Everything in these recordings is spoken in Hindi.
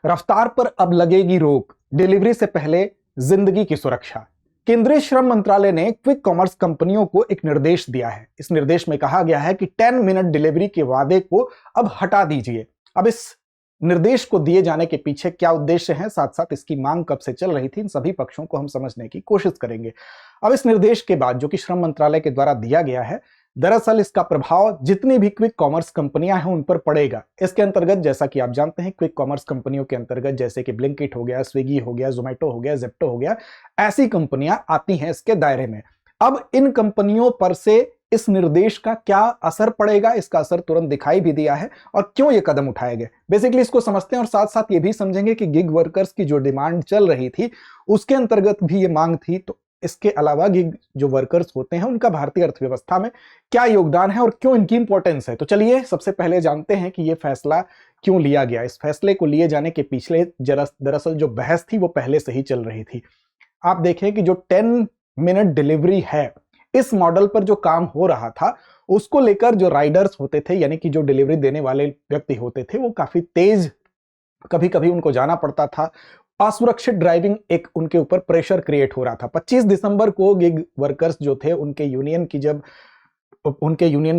रफ्तार पर अब लगेगी रोक, डिलीवरी से पहले जिंदगी की सुरक्षा। केंद्रीय श्रम मंत्रालय ने क्विक कॉमर्स कंपनियों को एक निर्देश दिया है। इस निर्देश में कहा गया है कि 10 मिनट डिलीवरी के वादे को अब हटा दीजिए। अब इस निर्देश को दिए जाने के पीछे क्या उद्देश्य है, साथ साथ इसकी मांग कब से चल रही थी, इन सभी पक्षों को हम समझने की कोशिश करेंगे। अब इस निर्देश के बाद जो कि श्रम मंत्रालय के द्वारा दिया गया है, दरअसल इसका प्रभाव जितनी भी क्विक कॉमर्स कंपनियां हैं उन पर पड़ेगा। इसके अंतर्गत जैसा कि आप जानते हैं, क्विक कॉमर्स कंपनियों के अंतर्गत जैसे कि ब्लिंकिट हो गया, स्विगी हो गया, जोमेटो हो गया, जेप्टो हो गया, ऐसी कंपनियां आती हैं इसके दायरे में। अब इन कंपनियों पर से इस निर्देश का क्या असर पड़ेगा, इसका असर तुरंत दिखाई भी दिया है और क्यों ये कदम उठाए गए, बेसिकली इसको समझते हैं और साथ साथ ये भी समझेंगे कि गिग वर्कर्स की जो डिमांड चल रही थी उसके अंतर्गत भी ये मांग थी, तो इसके अलावा गिग जो वर्कर्स होते हैं उनका भारतीय अर्थव्यवस्था में क्या योगदान है और क्यों इनकी इंपॉर्टेंस है। तो चलिए सबसे पहले जानते हैं कि यह फैसला क्यों लिया गया। इस फैसले को लिए जाने के पिछले दरअसल जो बहस थी वो पहले से ही चल रही थी। आप देखें कि जो 10 मिनट डिलीवरी है, इस मॉडल पर जो काम हो रहा था उसको लेकर जो राइडर्स होते थे, यानी कि जो डिलीवरी देने वाले व्यक्ति होते थे, वो काफी तेज, कभी कभी उनको जाना पड़ता था, असुरक्षित ड्राइविंग एक उनके ऊपर प्रेशर क्रिएट हो रहा था। 25 दिसंबर को गिग वर्कर्स जो थे उनके यूनियन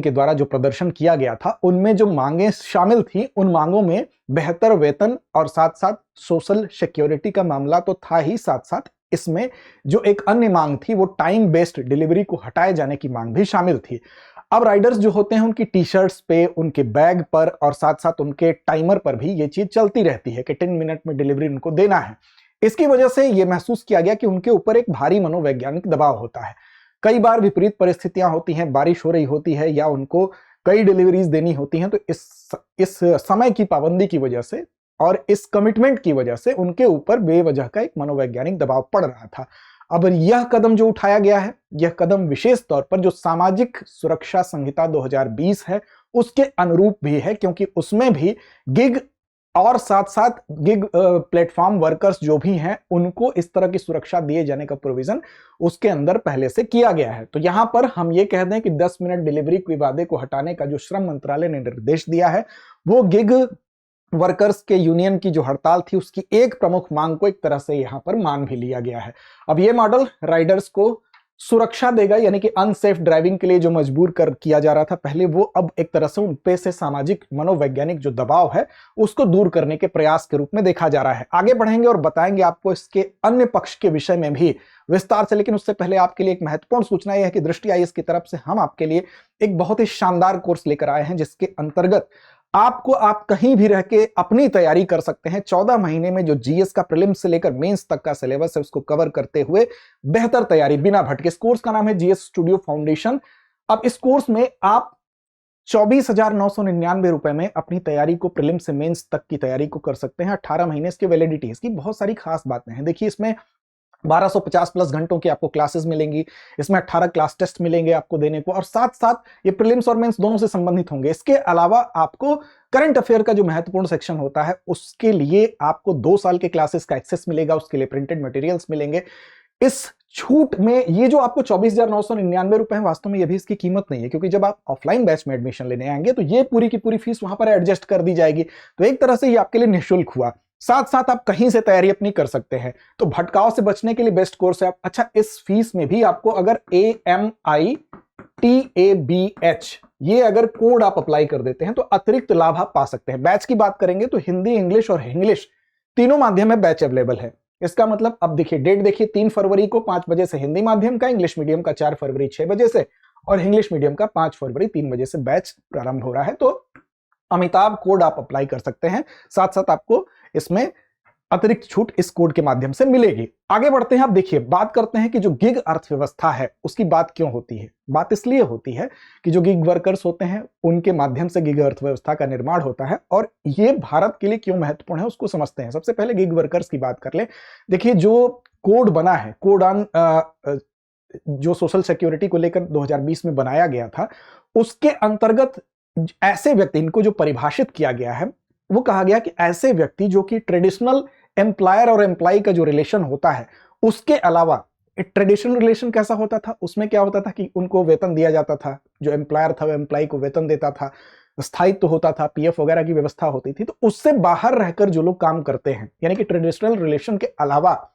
के द्वारा जो प्रदर्शन किया गया था, उनमें जो मांगे शामिल थी, उन मांगों में बेहतर वेतन और साथ साथ सोशल सिक्योरिटी का मामला तो था ही, साथ साथ इसमें जो एक अन्य मांग थी वो टाइम बेस्ड डिलीवरी को हटाए जाने की मांग भी शामिल थी। अब राइडर्स जो होते हैं उनकी टी शर्ट्स पे, उनके बैग पर और साथ साथ उनके टाइमर पर भी ये चीज चलती रहती है कि 10 मिनट में डिलीवरी उनको देना है। इसकी वजह से यह महसूस किया गया कि उनके ऊपर एक भारी मनोवैज्ञानिक दबाव होता है। कई बार विपरीत परिस्थितियां होती हैं, बारिश हो रही होती है या उनको कई डिलीवरीज देनी होती हैं, तो इस समय की पाबंदी की वजह से और इस कमिटमेंट की वजह से उनके ऊपर बेवजह का एक मनोवैज्ञानिक दबाव पड़ रहा था। अब यह कदम जो उठाया गया है, यह कदम विशेष तौर पर जो सामाजिक सुरक्षा संहिता 2020 है उसके अनुरूप भी है, क्योंकि उसमें भी गिग और साथ साथ गिग प्लेटफॉर्म वर्कर्स जो भी हैं उनको इस तरह की सुरक्षा दिए जाने का प्रोविजन उसके अंदर पहले से किया गया है। तो यहां पर हम ये कह दें कि 10 मिनट डिलीवरी के वादे को हटाने का जो श्रम मंत्रालय ने निर्देश दिया है, वो गिग वर्कर्स के यूनियन की जो हड़ताल थी उसकी एक प्रमुख मांग को एक तरह से यहां पर मान भी लिया गया है। अब यह मॉडल राइडर्स को सुरक्षा देगा, यानी कि अनसेफ ड्राइविंग के लिए जो मजबूर कर किया जा रहा था पहले, वो अब एक तरह से उन पे से सामाजिक मनोवैज्ञानिक जो दबाव है उसको दूर करने के प्रयास के रूप में देखा जा रहा है। आगे बढ़ेंगे और बताएंगे आपको इसके अन्य पक्ष के विषय में भी विस्तार से, लेकिन उससे पहले आपके लिए एक महत्वपूर्ण सूचना यह है कि दृष्टि आईएएस की तरफ से हम आपके लिए एक बहुत ही शानदार कोर्स लेकर आए हैं, जिसके अंतर्गत आप कहीं भी रह के अपनी तैयारी कर सकते हैं। 14 महीने में जो जीएस का प्रीलिम्स से लेकर मेंस तक का सिलेबस है उसको कवर करते हुए बेहतर तैयारी बिना भटके। इस कोर्स का नाम है जीएस स्टूडियो फाउंडेशन। अब इस कोर्स में आप 24,999 रुपए में अपनी तैयारी को, प्रीलिम्स से मेंस तक की तैयारी को कर सकते हैं। 18 महीने इसकी वैलिडिटी है। इसकी बहुत सारी खास बातें हैं। देखिए, इसमें 1250 प्लस घंटों की आपको क्लासेस मिलेंगी, इसमें 18 क्लास टेस्ट मिलेंगे आपको देने को, और साथ साथ ये प्रीलिम्स और मेंस दोनों से संबंधित होंगे। इसके अलावा आपको करंट अफेयर का जो महत्वपूर्ण सेक्शन होता है उसके लिए आपको 2 साल के क्लासेस का एक्सेस मिलेगा, उसके लिए प्रिंटेड मटेरियल्स मिलेंगे। इस छूट में ये जो आपको 24,999 रुपए है, वास्तव में ये भी इसकी कीमत नहीं है, क्योंकि जब आप ऑफलाइन बैच में एडमिशन लेने आएंगे तो ये पूरी की पूरी फीस वहां पर एडजस्ट कर दी जाएगी। तो एक तरह से ये आपके लिए निःशुल्क हुआ। साथ साथ आप कहीं से तैयारी अपनी कर सकते हैं। तो भटकाव से बचने के लिए बेस्ट कोर्स है। अच्छा, इस फीस में भी आपको अगर AMITABH ये अगर कोड आप अप्लाई कर देते हैं तो अतिरिक्त लाभ आप पा सकते हैं। बैच की बात करेंगे तो हिंदी, इंग्लिश और इंग्लिश तीनों माध्यम में बैच अवेलेबल है। इसका मतलब अब देखिए, डेट देखिए, 3 फरवरी को 5 बजे से हिंदी माध्यम का, इंग्लिश मीडियम का 4 फरवरी 6 बजे से और इंग्लिश मीडियम का 5 फरवरी 3 बजे से बैच प्रारंभ हो रहा है। तो अमिताभ कोड आप अप्लाई कर सकते हैं। साथ साथ आपको इसमें अतिरिक्त छूट इस कोड के माध्यम से मिलेगी। आगे बढ़ते हैं। अब देखिए, बात करते हैं कि जो गिग अर्थव्यवस्था है उसकी बात क्यों होती है। बात इसलिए होती है कि जो गिग वर्कर्स होते हैं उनके माध्यम से गिग अर्थव्यवस्था का निर्माण होता है, और ये भारत के लिए क्यों महत्वपूर्ण है उसको समझते हैं। सबसे पहले गिग वर्कर्स की बात कर ले। देखिए, जो कोड बना है, कोड ऑन जो सोशल सिक्योरिटी को लेकर 2020 में बनाया गया था, उसके अंतर्गत ऐसे व्यक्ति, इनको जो परिभाषित किया गया है, वो कहा गया कि ऐसे व्यक्ति जो कि ट्रेडिशनल एम्प्लॉयर और एम्प्लॉय का जो रिलेशन होता है उसके अलावा, ट्रेडिशनल रिलेशन कैसा होता था, उसमें क्या होता था कि उनको वेतन दिया जाता था, जो एम्प्लॉयर था वो एम्प्लॉय को वेतन देता था, स्थायित्व होता था, पीएफ वगैरह की व्यवस्था होती थी, तो उससे बाहर रहकर जो लोग काम करते हैं, यानी कि ट्रेडिशनल रिलेशन के अलावा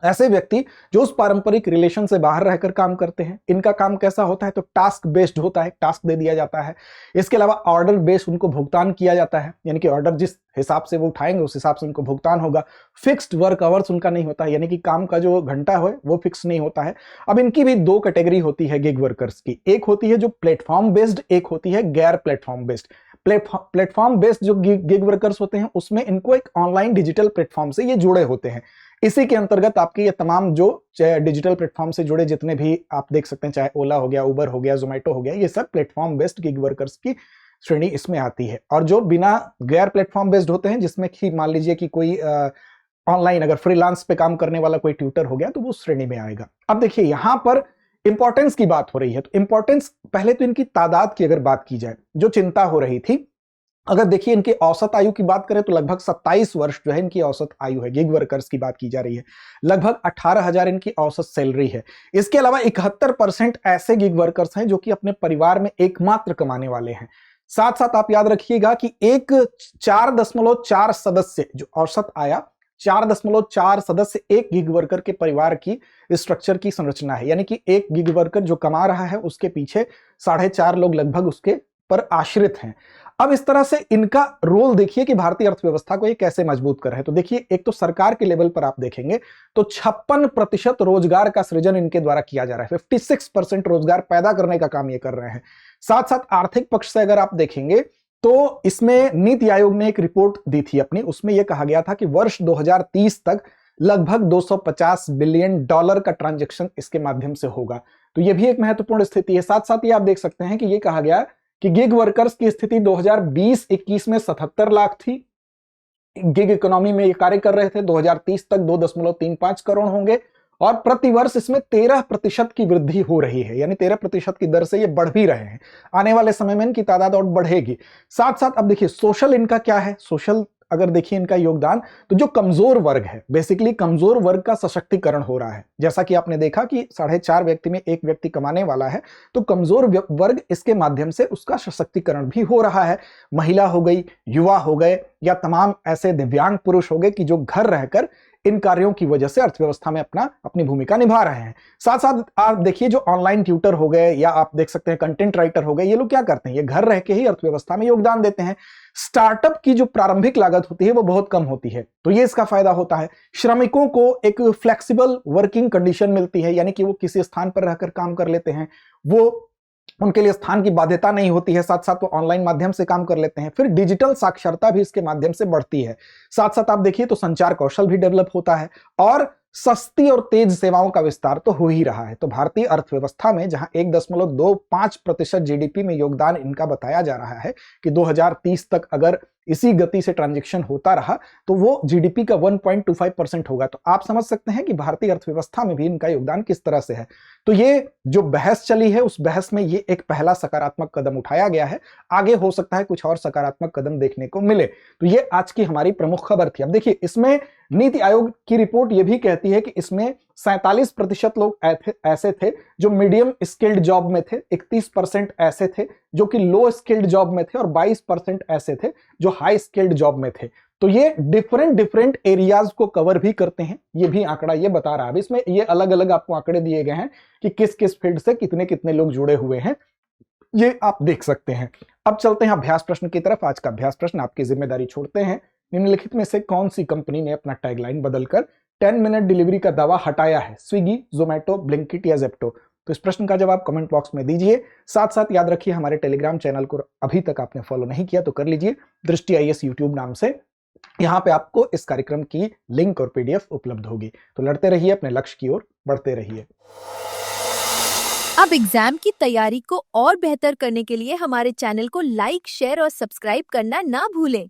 ऐसे व्यक्ति जो उस पारंपरिक रिलेशन से बाहर रहकर काम करते हैं, इनका काम कैसा होता है, तो टास्क बेस्ड होता है, टास्क दे दिया जाता है। इसके अलावा ऑर्डर बेस्ड उनको भुगतान किया जाता है, यानी कि ऑर्डर जिस हिसाब से वो उठाएंगे उस हिसाब से उनको भुगतान होगा। फिक्स्ड वर्क आवर्स उनका नहीं होता है, यानी कि काम का जो घंटा है वो फिक्स नहीं होता है। अब इनकी भी दो कैटेगरी होती है गिग वर्कर्स की, एक होती है जो प्लेटफॉर्म बेस्ड, एक होती है गैर प्लेटफॉर्म बेस्ड। प्लेटफॉर्म बेस्ड जो गिग वर्कर्स होते हैं उसमें इनको एक ऑनलाइन डिजिटल प्लेटफॉर्म से ये जुड़े होते हैं। इसी के अंतर्गत आपके ये तमाम जो डिजिटल प्लेटफॉर्म से जुड़े जितने भी आप देख सकते हैं, चाहे ओला हो गया, उबर हो गया, जोमेटो हो गया, ये सब प्लेटफॉर्म बेस्ड गिग वर्कर्स की श्रेणी इसमें आती है। और जो बिना गैर प्लेटफॉर्म बेस्ड होते हैं, जिसमें कि मान लीजिए कि कोई ऑनलाइन अगर फ्रीलांस पे काम करने वाला कोई ट्यूटर हो गया, तो वो श्रेणी में आएगा। अब देखिए यहां पर इंपॉर्टेंस की बात हो रही है, तो इंपॉर्टेंस पहले तो इनकी तादाद की अगर बात की जाए, जो चिंता हो रही थी, अगर देखिए इनकी औसत आयु की बात करें तो लगभग 27 वर्ष जो है इनकी औसत आयु है। गिग वर्कर्स की बात की जा रही है, लगभग 18,000 इनकी औसत सैलरी है। इसके अलावा 71% ऐसे गिग वर्कर्स हैं जो कि अपने परिवार में एकमात्र कमाने वाले हैं। साथ साथ आप याद रखिएगा कि एक 4.4 सदस्य जो औसत आया, 4.4 सदस्य एक गिग वर्कर के परिवार की स्ट्रक्चर की संरचना है, यानी कि एक गिग वर्कर जो कमा रहा है उसके पीछे 4.5 लोग लगभग उसके पर आश्रित हैं। अब इस तरह से इनका रोल देखिए कि भारतीय अर्थव्यवस्था को ये कैसे मजबूत कर रहे हैं। तो देखिए एक तो सरकार के लेवल पर आप देखेंगे तो 56% रोजगार का सृजन इनके द्वारा किया जा रहा है, 56% रोजगार पैदा करने का काम ये कर रहे हैं। साथ साथ आर्थिक पक्ष से अगर आप देखेंगे तो इसमें नीति आयोग ने एक रिपोर्ट दी थी अपनी, उसमें यह कहा गया था कि वर्ष 2030 तक लगभग 250 बिलियन डॉलर का ट्रांजैक्शन इसके माध्यम से होगा। तो यह भी एक महत्वपूर्ण स्थिति है। साथ साथ ये आप देख सकते हैं कि यह कहा गया कि गिग वर्कर्स की स्थिति 2020-21 में 77 लाख थी, गिग इकोनॉमी में ये कार्य कर रहे थे। 2030 तक 2.35 करोड़ होंगे और प्रतिवर्ष इसमें 13% की वृद्धि हो रही है, यानी 13% की दर से ये बढ़ भी रहे हैं। आने वाले समय में इनकी तादाद और बढ़ेगी। साथ साथ अब देखिए सोशल इनका क्या है, सोशल अगर देखिए इनका योगदान, तो जो कमजोर वर्ग है, बेसिकली कमजोर वर्ग का सशक्तिकरण हो रहा है। जैसा कि आपने देखा कि 4.5 व्यक्ति में एक व्यक्ति कमाने वाला है, तो कमजोर वर्ग इसके माध्यम से उसका सशक्तिकरण भी हो रहा है। महिला हो गई, युवा हो गए, या तमाम ऐसे दिव्यांग पुरुष हो गए कि जो घर रहकर इन कार्यों की वजह से अर्थव्यवस्था में अपनी भूमिका निभा रहे हैं। साथ साथ आप देखिए जो ऑनलाइन ट्यूटर हो गए, या आप देख सकते हैं कंटेंट राइटर हो गए, ये लोग क्या करते हैं, ये घर रह के ही अर्थव्यवस्था में योगदान देते हैं। स्टार्टअप की जो प्रारंभिक लागत होती है वो बहुत कम होती है, तो ये इसका फायदा होता है। श्रमिकों को एक फ्लेक्सिबल वर्किंग कंडीशन मिलती है, यानी कि वो किसी स्थान पर रहकर काम कर लेते हैं, वो उनके लिए स्थान की बाध्यता नहीं होती है। साथ साथ वो ऑनलाइन माध्यम से काम कर लेते हैं। फिर डिजिटल साक्षरता भी इसके माध्यम से बढ़ती है। साथ साथ आप देखिए तो संचार कौशल भी डेवलप होता है और सस्ती और तेज सेवाओं का विस्तार तो हो ही रहा है। तो भारतीय अर्थव्यवस्था में जहां 1.25% जीडीपी में योगदान इनका बताया जा रहा है कि 2030 तक अगर इसी गति से ट्रांजैक्शन होता रहा तो वो जीडीपी का 1.25% होगा। तो आप समझ सकते हैं कि भारतीय अर्थव्यवस्था में भी इनका योगदान किस तरह से है। तो ये जो बहस चली है उस बहस में ये एक पहला सकारात्मक कदम उठाया गया है। आगे हो सकता है कुछ और सकारात्मक कदम देखने को मिले। तो ये आज की हमारी प्रमुख खबर थी। अब देखिए इसमें नीति आयोग की रिपोर्ट ये भी कहती है कि इसमें 47% लोग ऐसे थे जो मीडियम स्किल्ड जॉब में थे, 31% ऐसे थे जो कि लो स्किल्ड जॉब में थे और 22% ऐसे थे जो हाई स्किल्ड जॉब में थे। तो ये डिफरेंट एरियाज को कवर भी करते हैं, ये भी आंकड़ा ये बता रहा है। इसमें ये अलग अलग आपको आंकड़े दिए गए हैं कि किस किस फील्ड से कितने कितने लोग जुड़े हुए हैं, ये आप देख सकते हैं। अब चलते हैं अभ्यास प्रश्न की तरफ। आज का अभ्यास प्रश्न आपकी जिम्मेदारी छोड़ते हैं। निम्नलिखित में से कौन सी कंपनी ने अपना टैगलाइन बदलकर 10 मिनट डिलीवरी का दावा हटाया है, स्विगी, जोमेटो, ब्लिंकिट या जेप्टो? तो इस प्रश्न का जवाब कमेंट बॉक्स में दीजिए। साथ साथ याद रखिए हमारे टेलीग्राम चैनल को अभी तक आपने फॉलो नहीं किया तो कर लीजिए, दृष्टि आईएएस यूट्यूब नाम से। यहाँ पे आपको इस कार्यक्रम की लिंक और पीडीएफ उपलब्ध होगी। तो लड़ते रहिए, अपने लक्ष्य की ओर बढ़ते रहिए। अब एग्जाम की तैयारी को और बेहतर करने के लिए हमारे चैनल को लाइक, शेयर और सब्सक्राइब करना ना भूलें।